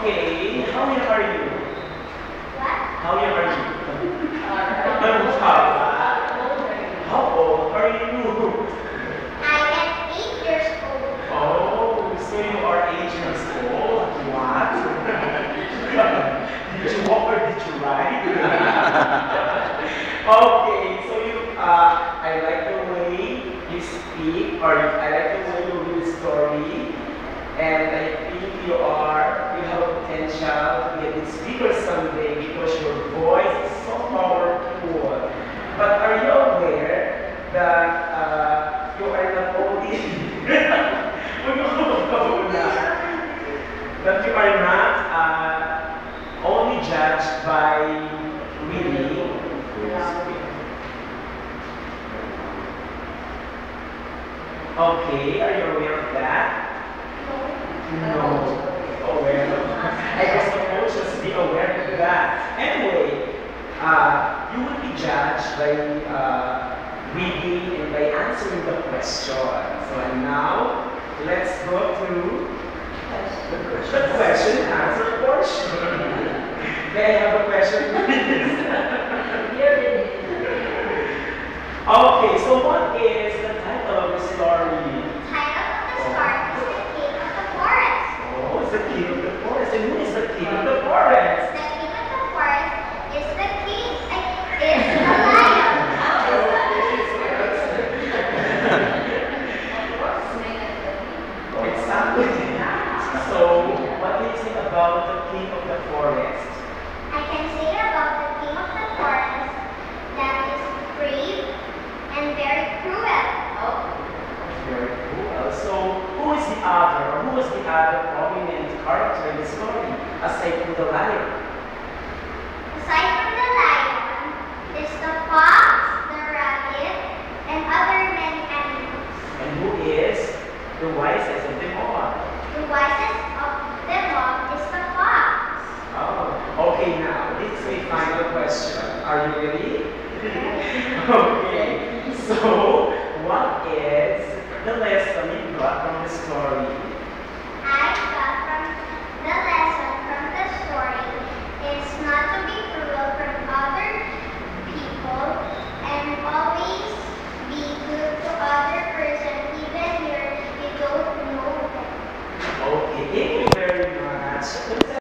Okay, how young are you? What? How young are you? How old are you? I am 8 years old. Oh, so you are 8 years old? What? Did you walk or did you ride? Okay, so I like the way you speak, or I like the way you read the story, and I think you have a potential to get a speaker someday because your voice is so powerful. But are you aware that you are not only that you are not only judged by reading? Okay, are you aware of that? No. Aware of I guess the coaches be aware of that. Anyway, you will be judged by reading and by answering the question. So and now, let's go to the question and answer portion. May I have a question, please? Okay, so what is the title of the story? Title of the story is The King of the Forest. Oh, it's the king of the forest. And who is the king of the forest? The king of the forest is the king, is the lion. Exactly. So, what do you think about the king of the forest? I can say about the king of the forest that is brave and very cruel. Very cool. So, who is the other, or who is the other prominent character in the story, aside from the lion? Aside from the lion is the fox, the rabbit, and other many animals. And who is the wisest of them all? The wisest of them all is the fox. Oh, okay, now, this is my final question. Are you ready? Okay, so what is the lesson you got from the story?